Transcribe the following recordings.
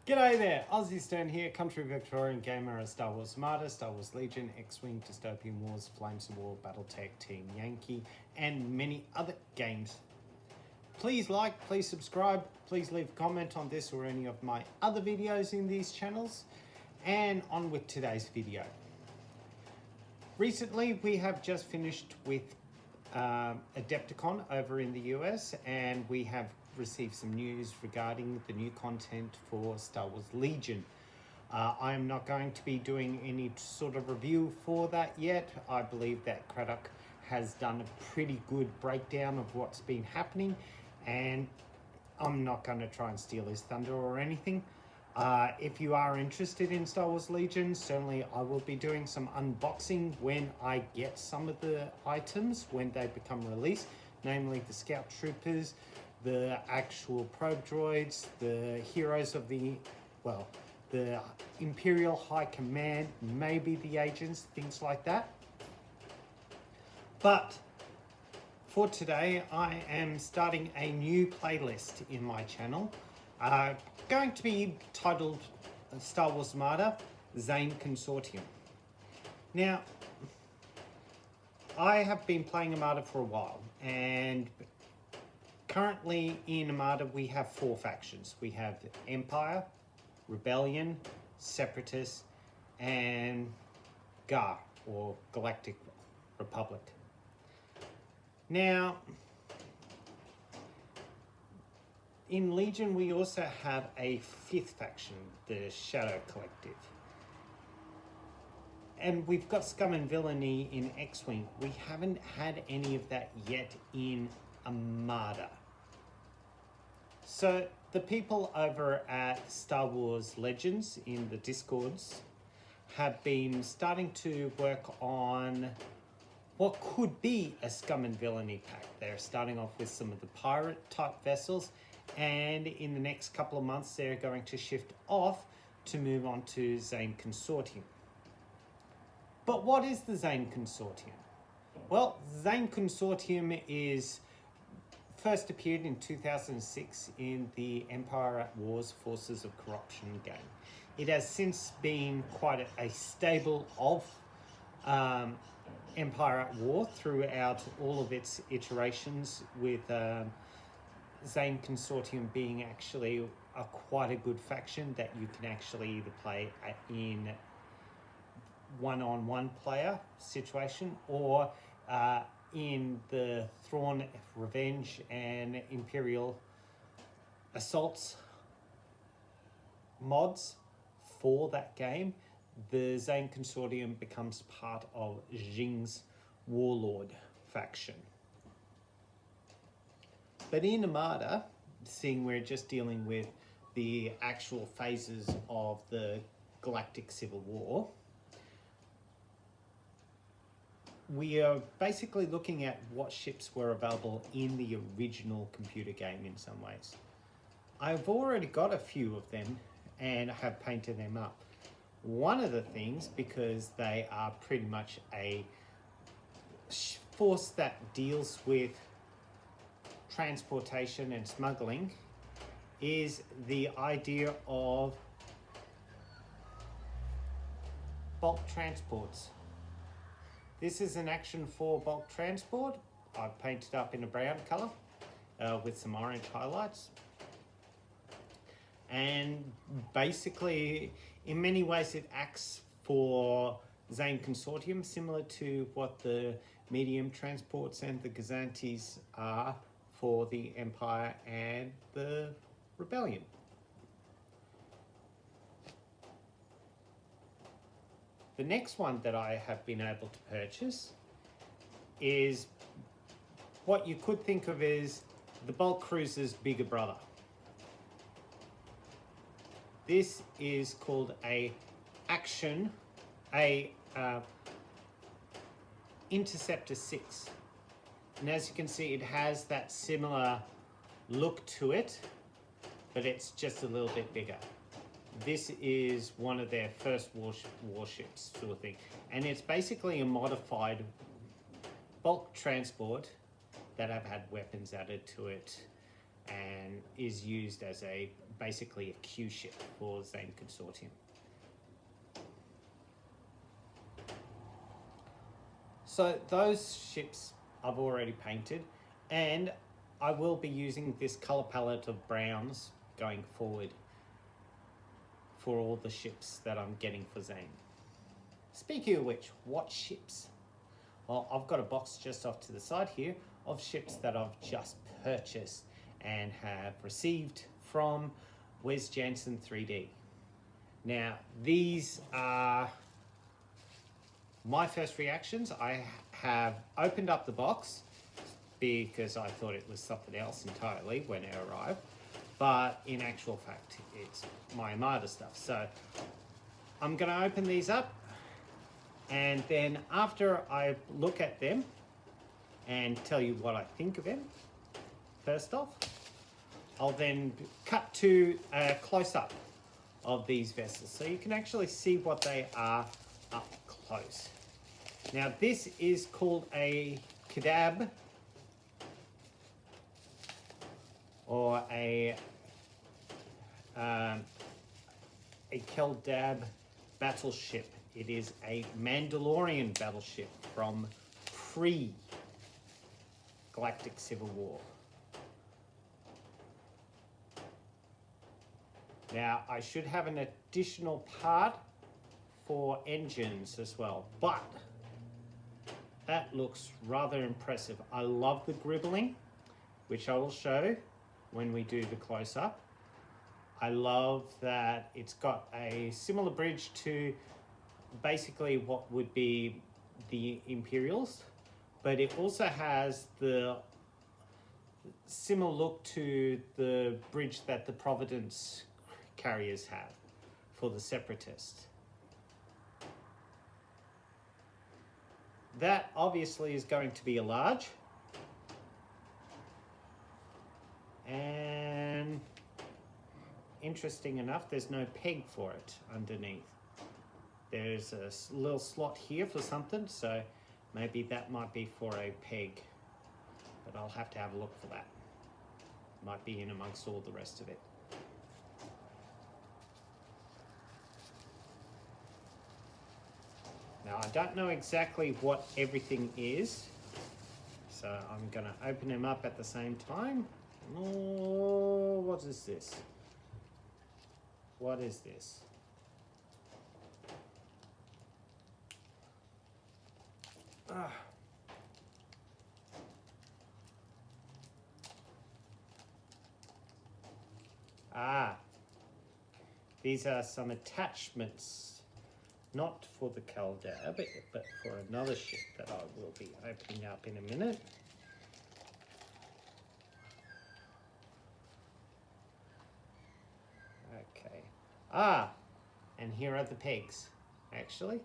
G'day there, Aussie Stern here, country Victorian gamer of Star Wars Armada, Star Wars Legion, X-Wing, Dystopian Wars, Flames of War, Battletech, Team Yankee, and many other games. Please like, please subscribe, please leave a comment on this or any of my other videos in these channels, and on with today's video. Recently, we have just finished with Adepticon over in the US, and we have received some news regarding the new content for Star Wars Legion. I am not going to be doing any sort of review for that yet. I believe that Craddock has done a pretty good breakdown of what's been happening, and I'm not going to try and steal his thunder or anything. If you are interested in Star Wars Legion, certainly I will be doing some unboxing when I get some of the items, when they become released, namely the Scout Troopers, the actual probe droids, the heroes of the Imperial High Command, maybe the agents, things like that. But for today, I am starting a new playlist in my channel, going to be titled Star Wars Armada, Zann Consortium. Now, I have been playing Armada for a while, and currently in Armada we have 4 factions. We have Empire, Rebellion, Separatists, and GAR, or Galactic Republic. Now, in Legion we also have a 5th faction, the Shadow Collective. And we've got Scum and Villainy in X-Wing. We haven't had any of that yet in Armada. So the people over at Star Wars Legends in the Discords have been starting to work on what could be a Scum and Villainy pack. They're starting off with some of the pirate type vessels, and in the next couple of months they're going to shift off to move on to Zann Consortium. But what is the Zann Consortium? Well, Zann Consortium is first appeared in 2006 in the Empire at War's Forces of Corruption game. It has since been quite a stable of Empire at War throughout all of its iterations, with Zann Consortium being actually quite a good faction that you can actually either play in one-on-one player situation, or in the Thrawn Revenge and Imperial Assaults mods for that game. The Zann Consortium becomes part of Jing's Warlord faction. But in Armada, seeing we're just dealing with the actual phases of the Galactic Civil War, we are basically looking at what ships were available in the original computer game in some ways. I've already got a few of them and have painted them up. One of the things, because they are pretty much a force that deals with transportation and smuggling, is the idea of bulk transports. This is an action for bulk transport. I've painted up in a brown color with some orange highlights. And basically, in many ways, it acts for Zann Consortium, similar to what the medium transports and the Gazantes are for the Empire and the Rebellion. The next one that I have been able to purchase is what you could think of as the bulk cruiser's bigger brother. This is called Interceptor 6. And as you can see, it has that similar look to it, but it's just a little bit bigger. This is one of their first warships sort of thing. And it's basically a modified bulk transport that have had weapons added to it and is used as a basically a Q ship for Zann Consortium. So those ships I've already painted, and I will be using this color palette of browns going forward for all the ships that I'm getting for Zann. Speaking of which, what ships? Well, I've got a box just off to the side here of ships that I've just purchased and have received from Wes Jansen 3D. Now, these are my first reactions. I have opened up the box because I thought it was something else entirely when it arrived, but in actual fact, it's my Armada stuff. So I'm going to open these up, and then after I look at them and tell you what I think of them, first off, I'll then cut to a close-up of these vessels so you can actually see what they are up close. Now this is called a Kedab, or a Keldab battleship. It is a Mandalorian battleship from pre-Galactic Civil War. Now, I should have an additional part for engines as well, but that looks rather impressive. I love the gribbling, which I will show when we do the close-up. I love that it's got a similar bridge to basically what would be the Imperials, but it also has the similar look to the bridge that the Providence carriers have for the Separatists. That obviously is going to be a large, and interesting enough, there's no peg for it underneath. There's a little slot here for something, so maybe that might be for a peg, but I'll have to have a look for that. Might be in amongst all the rest of it. Now, I don't know exactly what everything is, so I'm going to open them up at the same time. Oh, what is this? What is this? These are some attachments, not for the Keldab, but for another ship that I will be opening up in a minute. Okay. And here are the pegs, actually.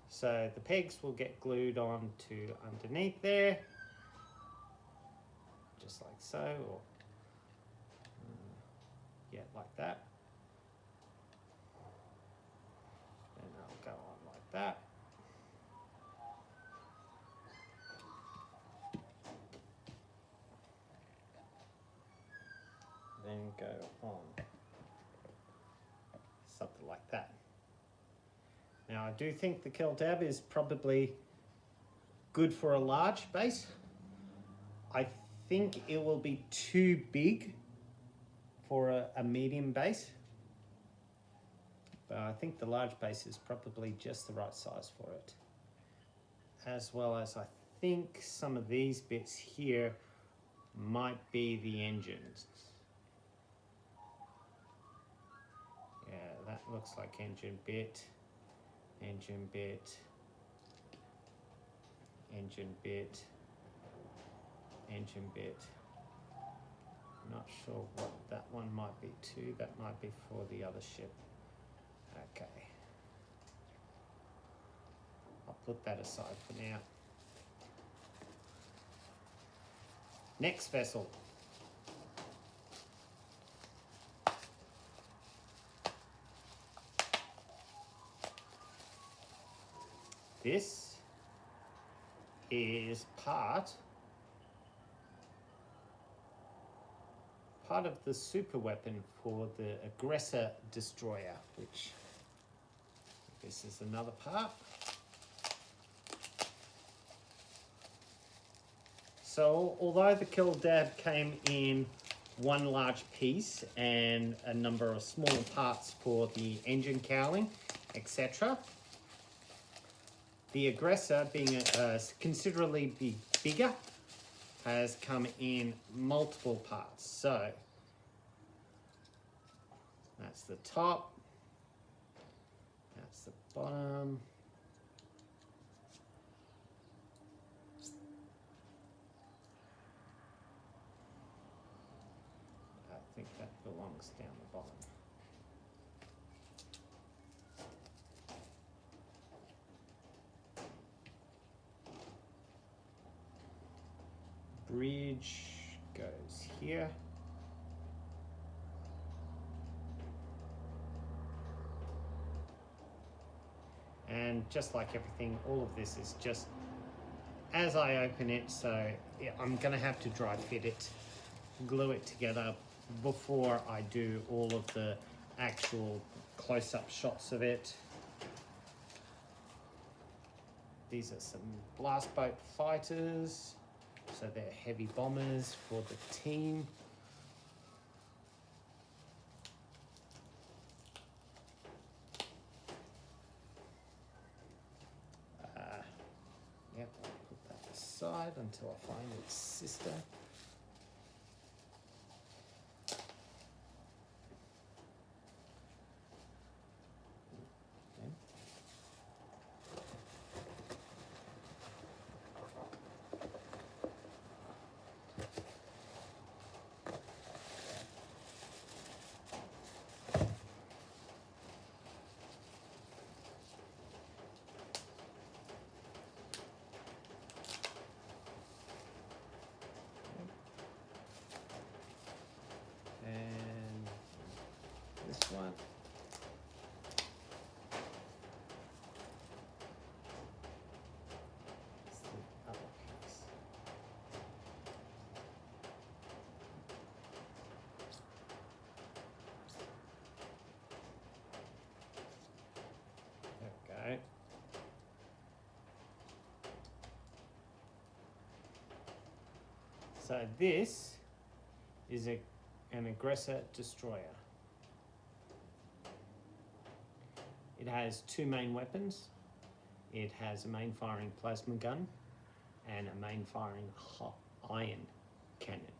So the pegs will get glued on to underneath there, just like so, or yeah, like that. And I'll go on like that. Then go on something like that. Now, I do think the Keldab is probably good for a large base. I think it will be too big for a medium base, but I think the large base is probably just the right size for it. As well as I think some of these bits here might be the engines. Yeah, that looks like engine bit, engine bit, engine bit, engine bit. Not sure what that one might be too. That might be for the other ship. Okay. I'll put that aside for now. Next vessel. This is part part of the super weapon for the aggressor destroyer, which this is another part. So although the kill dab came in one large piece and a number of smaller parts for the engine cowling, etc., the aggressor, being considerably bigger, has come in multiple parts. So that's the top, that's the bottom, I think that belongs down the bottom. Bridge goes here. And just like everything, all of this is just as I open it, so yeah, I'm gonna have to dry fit it, glue it together before I do all of the actual close-up shots of it. These are some blast boat fighters, so they're heavy bombers for the team. Yep, I'll put that aside until I find its sister. And this one. It's the other piece. There we go. So this is an aggressor destroyer. It has two main weapons. It has a main firing plasma gun and a main firing iron cannon.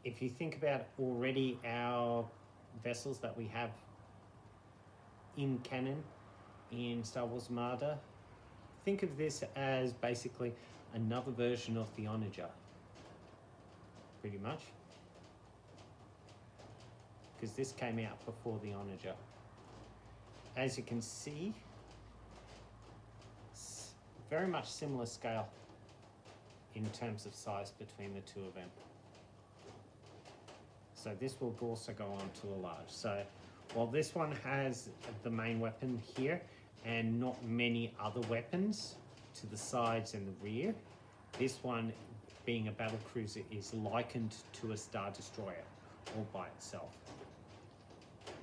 If you think about already our vessels that we have in canon in Star Wars Armada, think of this as basically another version of the Onager, pretty much, because this came out before the Onager. As you can see, it's very much similar scale in terms of size between the two of them. So this will also go on to a large. So while this one has the main weapon here and not many other weapons to the sides and the rear, this one, being a battle cruiser, is likened to a Star Destroyer all by itself.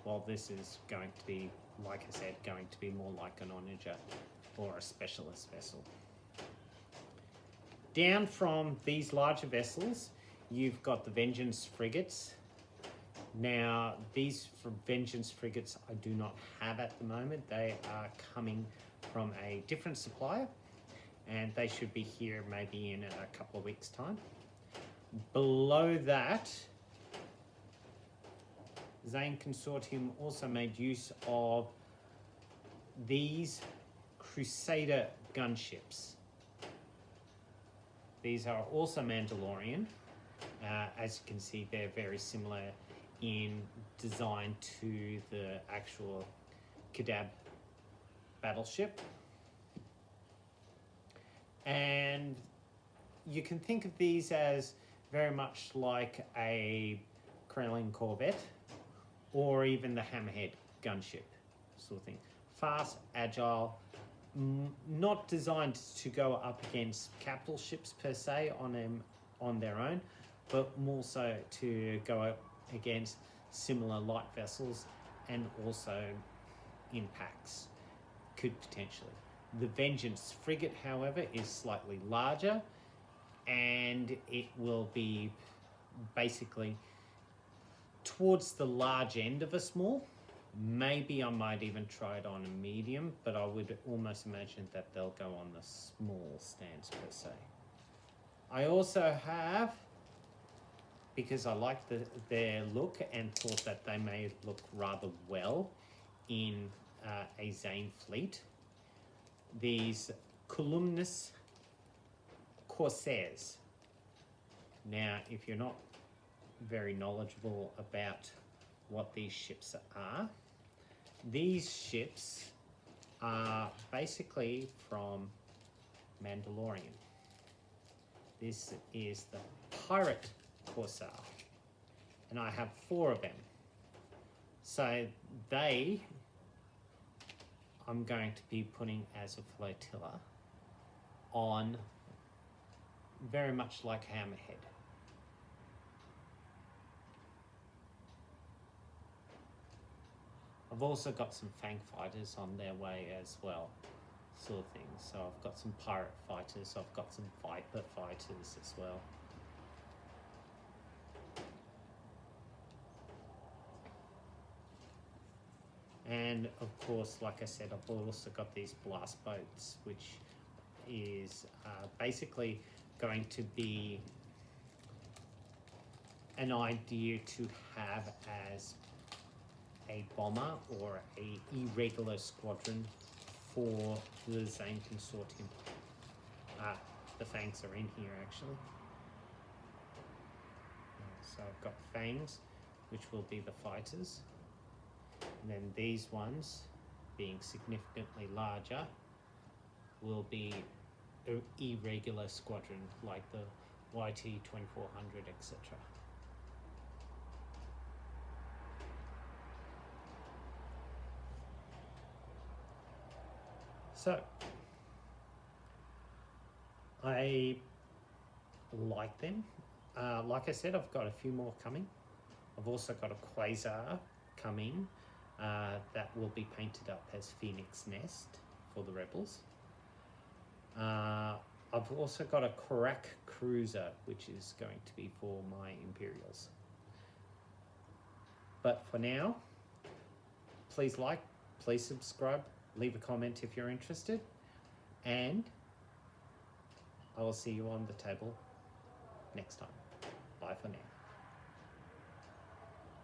While this is going to be, like I said, going to be more like an Onager or a specialist vessel. Down from these larger vessels, you've got the Vengeance frigates. Now, these Vengeance frigates I do not have at the moment. They are coming from a different supplier, and they should be here maybe in a couple of weeks' time. Below that, Zann Consortium also made use of these Crusader gunships. These are also Mandalorian. As you can see, they're very similar in design to the actual Kadab battleship. And you can think of these as very much like a Kremlin corvette or even the Hammerhead gunship sort of thing. Fast, agile, not designed to go up against capital ships per se on their own, but more so to go up against similar light vessels and also impacts could potentially. The Vengeance frigate, however, is slightly larger, and it will be basically towards the large end of a small. Maybe I might even try it on a medium, but I would almost imagine that they'll go on the small stance per se. I also have, because I like their look and thought that they may look rather well in a Zann fleet, these columnus Corsairs. Now, if you're not very knowledgeable about what these ships are, these ships are basically from Mandalorian. This is the Pirate Corsair, and I have 4 of them. So I'm going to be putting as a flotilla on, very much like Hammerhead. I've also got some Fang fighters on their way as well, sort of thing. So I've got some pirate fighters, I've got some Viper fighters as well. And of course, like I said, I've also got these blast boats, which is basically going to be an idea to have as a bomber or a irregular squadron for the Zann Consortium. The Fangs are in here actually. So I've got Fangs, which will be the fighters. And then these ones, being significantly larger, will be an irregular squadron like the YT 2400, etc. So, I like them. Like I said, I've got a few more coming. I've also got a Quasar coming that will be painted up as Phoenix Nest for the Rebels. I've also got a Korak Cruiser, which is going to be for my Imperials. But for now, please like, please subscribe, leave a comment if you're interested, and I will see you on the table next time. Bye for now.